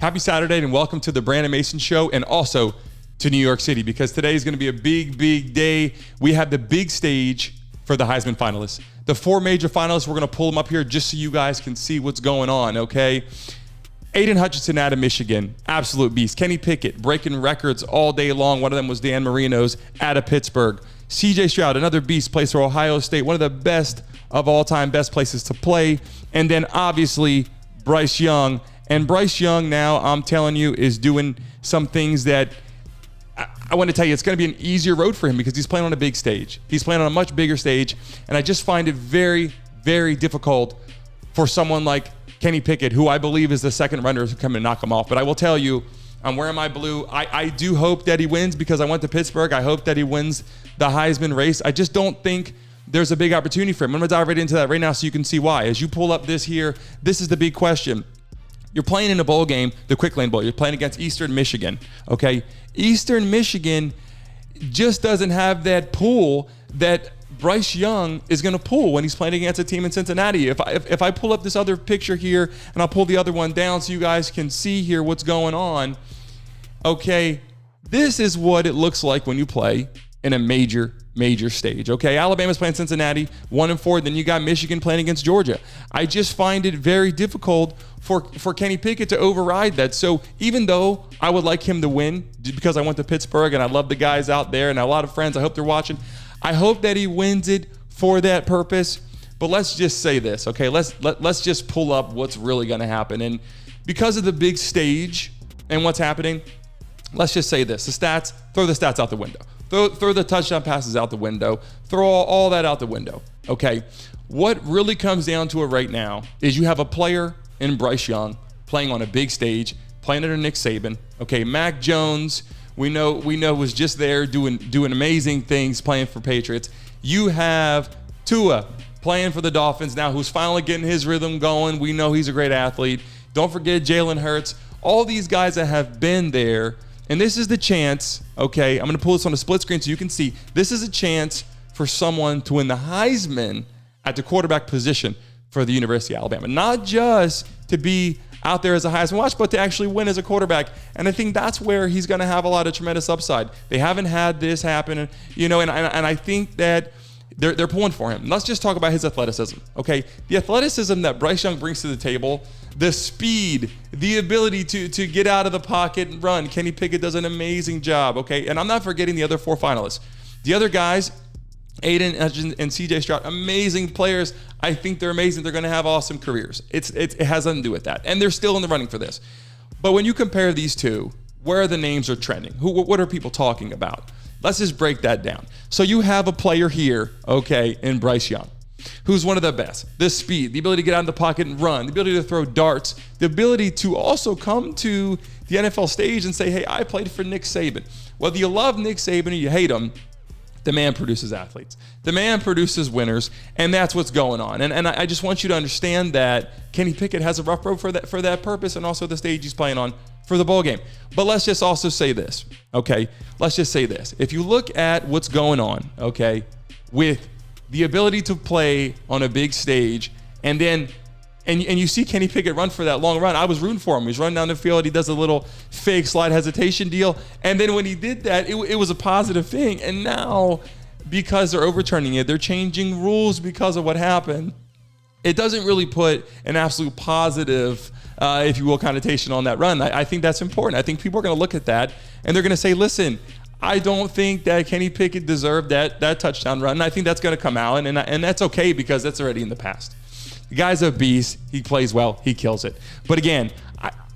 Happy Saturday and welcome to the Brandon Mason Show and also to New York City because today is going to be a big day. We have the big stage for the Heisman finalists. The four major finalists, we're going to pull them up here just so you guys can see what's going on, okay? AIDAN Hutchinson out of Michigan, absolute beast. Kenny Pickett, breaking records all day long. One of them was Dan Marino's out of Pittsburgh. CJ Stroud, another beast, plays for Ohio State, one of the best of all time, best places to play. And then obviously Bryce Young. And Bryce Young now, I'm telling you, is doing some things that I want to tell you, it's going to be an easier road for him because he's playing on a big stage. He's playing on a much bigger stage. And I just find it very, very difficult for someone like Kenny Pickett, who I believe is the second runner to come and knock him off. But I will tell you, I'm wearing my blue. I do hope that he wins because I went to Pittsburgh. I hope that he wins the Heisman race. I just don't think there's a big opportunity for him. I'm going to dive right into that right now so you can see why. As you pull up this here, this is the big question. You're playing in a bowl game, the Quick Lane Bowl. You're playing against Eastern Michigan, okay? Eastern Michigan just doesn't have that pull that Bryce Young is going to pull when he's playing against a team in Cincinnati. If I pull up this other picture here, and I'll pull the other one down so you guys can see here what's going on, okay? This is what it looks like when you play in a major stage, okay? Alabama's playing Cincinnati, 1-4. Then you got Michigan playing against Georgia. I just find it very difficult for Kenny Pickett to override that. So even though I would like him to win because I went to Pittsburgh and I love the guys out there and a lot of friends, I hope they're watching. I hope that he wins it for that purpose. But let's just say this, okay? Let's just pull up what's really going to happen. And because of the big stage and what's happening, let's just say this. The stats, throw the stats out the window. Throw the touchdown passes out the window. Throw all that out the window, okay? What really comes down to it right now is you have a player in Bryce Young playing on a big stage, playing under Nick Saban, okay? Mac Jones, we know was just there doing amazing things playing for Patriots. You have Tua playing for the Dolphins now, who's finally getting his rhythm going. We know he's a great athlete. Don't forget Jalen Hurts. All these guys that have been there. And this is the chance, okay, I'm going to pull this on a split screen so you can see. This is a chance for someone to win the Heisman at the quarterback position for the University of Alabama. Not just to be out there as a Heisman watch, but to actually win as a quarterback. And I think that's where he's going to have a lot of tremendous upside. They haven't had this happen, you know, and I think that they're pulling for him. Let's just talk about his athleticism, okay? The athleticism that Bryce Young brings to the table, the speed, the ability to get out of the pocket and run. Kenny Pickett does an amazing job, okay? And I'm not forgetting the other four finalists. The other guys, AIDAN and CJ Stroud, amazing players. I think they're amazing. They're going to have awesome careers. It has nothing to do with that. And they're still in the running for this. But when you compare these two, where the names are trending? What are people talking about? Let's just break that down. So you have a player here, okay, in Bryce Young, who's one of the best. The speed, the ability to get out of the pocket and run, the ability to throw darts, the ability to also come to the NFL stage and say, hey, I played for Nick Saban. Whether you love Nick Saban or you hate him, the man produces athletes. The man produces winners, and that's what's going on. And I just want you to understand that Kenny Pickett has a rough road for that purpose and also the stage he's playing on for the bowl game. But let's just also say this, okay? Let's just say this. If you look at what's going on, okay, with the ability to play on a big stage and then and you see Kenny Pickett run for that long run. I was rooting for him. He's running down the field. He does a little fake slide hesitation deal. And then when he did that, it was a positive thing. And now, because they're overturning it, they're changing rules because of what happened. It doesn't really put an absolute positive, if you will, connotation on that run. I think that's important. I think people are going to look at that and they're going to say, listen, I don't think that Kenny Pickett deserved that touchdown run. And I think that's going to come out. And that's okay because that's already in the past. The guy's a beast. He plays well. He kills it. But again,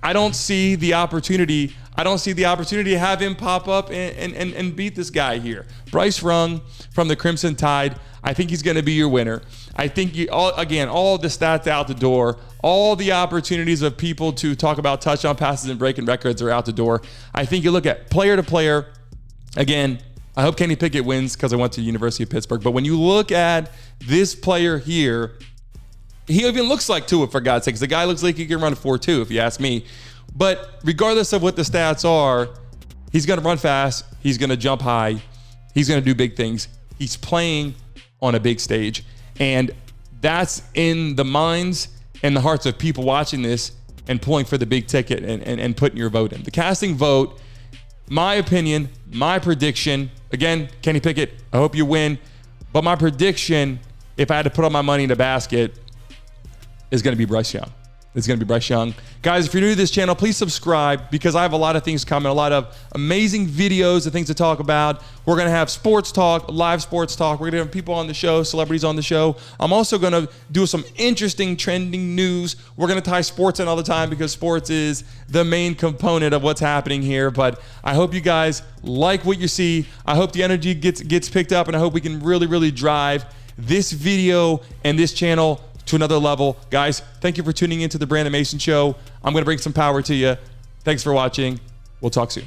I don't see the opportunity. I don't see the opportunity to have him pop up and beat this guy here. Bryce Young from the Crimson Tide. I think he's going to be your winner. I think all the stats out the door. All the opportunities of people to talk about touchdown passes and breaking records are out the door. I think you look at player to player. Again, I hope Kenny Pickett wins because I went to the University of Pittsburgh. But when you look at this player here, he even looks like Tua, for God's sakes. The guy looks like he can run a 4.2, if you ask me. But regardless of what the stats are, he's going to run fast. He's going to jump high. He's going to do big things. He's playing on a big stage. And that's in the minds and the hearts of people watching this and pulling for the big ticket and putting your vote in. The casting vote, my opinion, my prediction, again, Kenny Pickett, I hope you win. But my prediction, if I had to put all my money in a basket, is going to be Bryce Young. It's going to be Bryce Young. Guys, if you're new to this channel, please subscribe because I have a lot of things coming, a lot of amazing videos and things to talk about. We're going to have sports talk, live sports talk. We're going to have people on the show, celebrities on the show. I'm also going to do some interesting trending news. We're going to tie sports in all the time because sports is the main component of what's happening here. But I hope you guys like what you see. I hope the energy gets picked up, and I hope we can really, really drive this video and this channel to another level. Guys, thank you for tuning into the Brandon Mason Show. I'm going to bring some power to you. Thanks for watching. We'll talk soon.